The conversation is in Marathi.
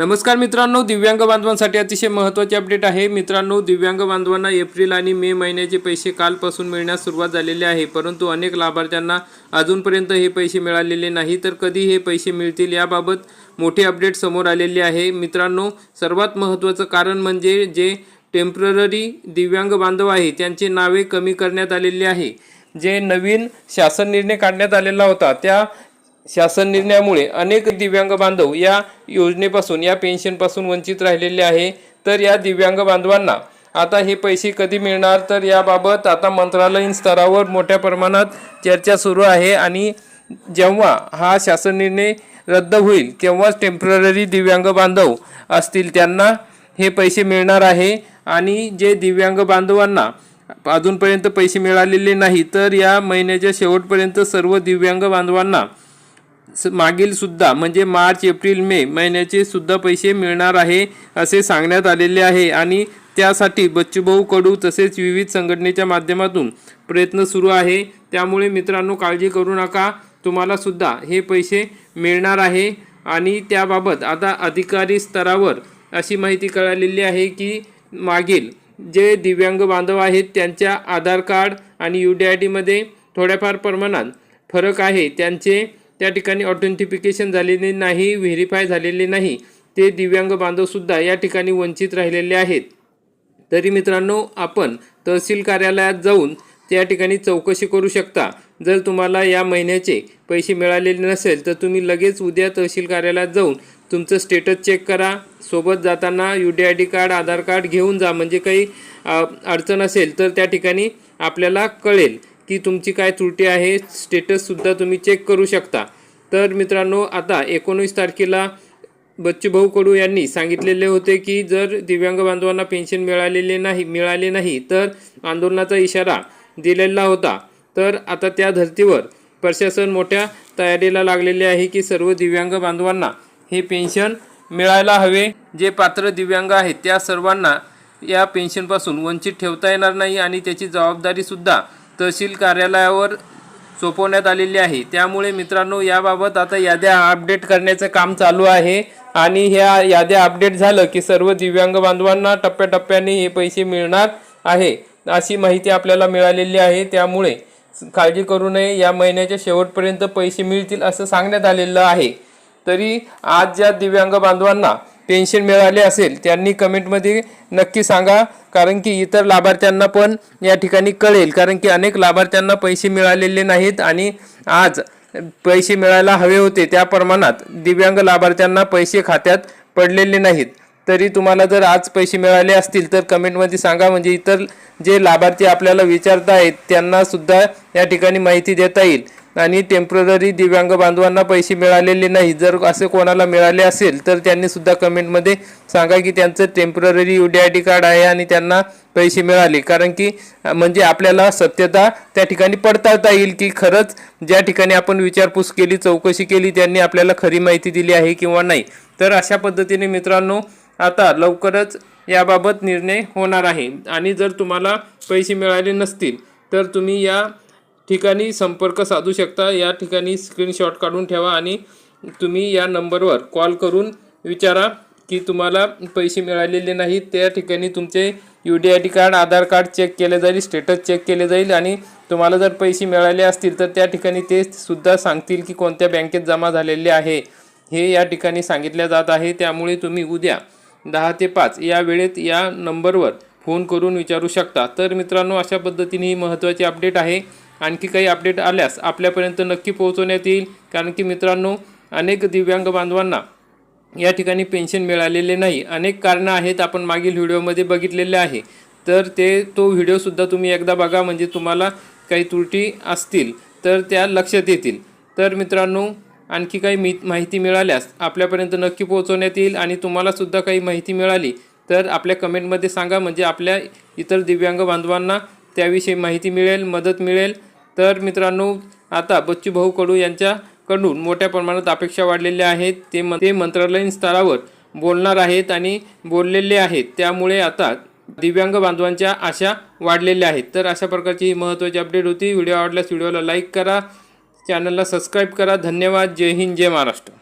नमस्कार मित्रांनो, दिव्यांग बांधवांसाठी अतिशय महत्त्वाची अपडेट आहे। मित्रांनो, दिव्यांग बांधवांना एप्रिल आणि मे महिन्याचे पैसे कालपासून मिळण्यास सुरुवात झालेली आहे, परंतु अनेक लाभार्थ्यांना अजूनपर्यंत हे पैसे मिळालेले नाही। तर कधी हे पैसे मिळतील याबाबत मोठी अपडेट समोर आलेली आहे। मित्रांनो, सर्वात महत्त्वाचं कारण म्हणजे जे टेम्पररी दिव्यांग बांधव आहे त्यांची नावे कमी करण्यात आलेली आहे। जे नवीन शासन निर्णय काढण्यात आलेला होता त्या शासन निर्णयामुळे अनेक दिव्यांग बांधव या योजनेपासून या पेन्शनपासून वंचित राहिलेले आहे। तर या दिव्यांग बांधवांना आता हे पैसे कधी मिळणार, तर याबाबत आता मंत्रालयीन स्तरावर मोठ्या प्रमाणात चर्चा सुरू आहे। आणि जेव्हा हा शासन निर्णय रद्द होईल तेव्हाच टेम्पररी दिव्यांग बांधव असतील त्यांना हे पैसे मिळणार आहे। आणि जे दिव्यांग बांधवांना अजूनपर्यंत पैसे मिळालेले नाही, तर या महिन्याच्या शेवटपर्यंत सर्व दिव्यांग बांधवांना मागील सुद्धा म्हणजे मार्च एप्रिल मे महिन्याचे सुद्धा पैसे मिळणार आहे असे सांगण्यात आलेले आहे। आणि त्यासाठी बच्चूभाऊ कडू तसेच विविध संघटनेच्या माध्यमातून प्रयत्न सुरू आहे। त्यामुळे मित्रांनो, काळजी करू नका, तुम्हाला सुद्धा हे पैसे मिळणार आहे। आणि त्याबाबत आता अधिकारी स्तरावर अशी माहिती कळालेली आहे की मागील जे दिव्यांग बांधव आहेत त्यांच्या आधार कार्ड आणि UDID मध्ये थोड्याफार प्रमाणात फरक आहे। त्यांचे त्या ठिकाणी ऑथेंटिफिकेशन झालेले नाही, व्हेरीफाय झालेले नाही, ते दिव्यांग बांधवसुद्धा या ठिकाणी वंचित राहिलेले आहेत। तरी मित्रांनो, आपण तहसील कार्यालयात जाऊन त्या ठिकाणी चौकशी करू शकता। जर तुम्हाला या महिन्याचे पैसे मिळालेले नसेल तर तुम्ही लगेच उद्या तहसील कार्यालयात जाऊन तुमचं स्टेटस चेक करा। सोबत जाताना UDID कार्ड, आधार कार्ड घेऊन जा, म्हणजे काही अडचण असेल तर त्या ठिकाणी आपल्याला कळेल की तुमची काय त्रुटी आहे। स्टेटससुद्धा तुम्ही चेक करू शकता। तर मित्रांनो, आता 19 तारखेला बच्चूभाऊ कडू यांनी सांगितलेले होते की जर दिव्यांग बांधवांना पेन्शन मिळाले नाही तर आंदोलनाचा इशारा दिलेला होता। तर आता त्या धर्तीवर प्रशासन मोठ्या तयारीला लागलेले आहे की सर्व दिव्यांग बांधवांना हे पेन्शन मिळायला हवे। जे पात्र दिव्यांग आहेत त्या सर्वांना या पेन्शनपासून वंचित ठेवता येणार नाही आणि त्याची जबाबदारीसुद्धा तहसील कार्यालयावर सोपवण्यात आलेली आहे। त्यामुळे मित्रांनो, याबाबत आता याद्या अपडेट करण्याचं काम चालू आहे। आणि ह्या याद्या अपडेट झालं की सर्व दिव्यांग बांधवांना टप्प्याटप्प्याने हे पैसे मिळणार आहे अशी माहिती आपल्याला मिळालेली आहे। त्यामुळे काळजी करू नये, या महिन्याच्या शेवटपर्यंत पैसे मिळतील असं सांगण्यात आलेलं आहे। तरी आज ज्या दिव्यांग बांधवांना पेन्शन मिळाले असेल त्यांनी कमेंटमध्ये नक्की सांगा, कारण की इतर लाभार्थ्यांना पण या ठिकाणी कळेल, कारण की अनेक लाभार्थ्यांना पैसे मिळालेले नाहीत आणि आज पैसे मिळायला हवे होते त्या प्रमाणात दिव्यांग लाभार्थ्यांना पैसे खात्यात पडलेले नाहीत। तरी तुम्हाला जर आज पैसे मिळाले असतील तर कमेंटमध्ये सांगा, म्हणजे इतर जे लाभार्थी आपल्याला विचारतायत त्यांना सुद्धा या ठिकाणी माहिती देता येईल। आणि टेम्पररी दिव्यांग बांधवांना पैसे मिळालेले नाही, जर असे कोणाला मिळाले असेल तर त्यांनी सुद्धा कमेंटमध्ये सांगा की त्यांचं टेम्पररी UDID कार्ड आहे आणि त्यांना पैसे मिळाले, कारण की म्हणजे आपल्याला सत्यता त्या ठिकाणी पडताळता येईल की खरंच ज्या ठिकाणी आपण विचारपूस केली, चौकशी केली, त्यांनी आपल्याला खरी माहिती दिली आहे किंवा नाही। तर अशा पद्धतीने मित्रांनो, आता लवकरच याबाबत निर्णय होणार आहे। आणि जर तुम्हाला पैसे मिळाले नसतील तर तुम्ही या ठिकाणी संपर्क साधू शकता। या ठिकाणी स्क्रीनशॉट काढून ठेवा आणि तुम्ही या नंबरवर कॉल करून विचारा की तुम्हाला पैसे मिळालेले नाहीत। त्या ठिकाणी तुमचे UDID कार्ड, आधार कार्ड चेक केले जाईल, स्टेटस चेक केले जाईल आणि तुम्हाला जर पैसे मिळाले असतील तर त्या ठिकाणी ते सुद्धा सांगतील की कोणत्या बँकेत जमा झालेले आहे हे या ठिकाणी सांगितले जात आहे। त्यामुळे तुम्ही उद्या 10 ते 5 या वेळेत या नंबरवर फोन करून विचारू शकता। तर मित्रांनो, अशा पद्धतीने ही महत्त्वाची अपडेट आहे। आणखी काही अपडेट आल्यास आपल्यापर्यंत नक्की पोहोचवण्यात येईल, कारण की मित्रांनो, अनेक दिव्यांग बांधवांना या ठिकाणी पेन्शन मिळालेले नाही। अनेक कारणं आहेत, आपण मागील व्हिडिओमध्ये बघितलेले आहे। तर तो व्हिडिओसुद्धा तुम्ही एकदा बघा, म्हणजे तुम्हाला काही त्रुटी असतील तर त्या लक्षात येतील। तर मित्रांनो, आणखी काही माहिती मिळाल्यास आपल्यापर्यंत नक्की पोहोचवण्यात येईल। आणि तुम्हालासुद्धा काही माहिती मिळाली तर आपल्या कमेंटमध्ये सांगा, म्हणजे आपल्या इतर दिव्यांग बांधवांना त्याविषयी माहिती मिळेल, मदत मिळेल। तर मित्रांनो, आता बच्चूभाऊ कडू यांच्याकडून मोठ्या प्रमाणात अपेक्षा वाढलेल्या आहेत। ते मंत्रालयीन स्तरावर बोलणार आहेत आणि बोललेले आहेत। त्यामुळे आता दिव्यांग बांधवांच्या आशा वाढलेल्या आहेत। तर अशा प्रकारची ही महत्त्वाची अपडेट होती। व्हिडिओ आवडल्यास व्हिडिओला लाईक करा, चॅनलला सबस्क्राईब करा। धन्यवाद। जय हिंद, जय महाराष्ट्र।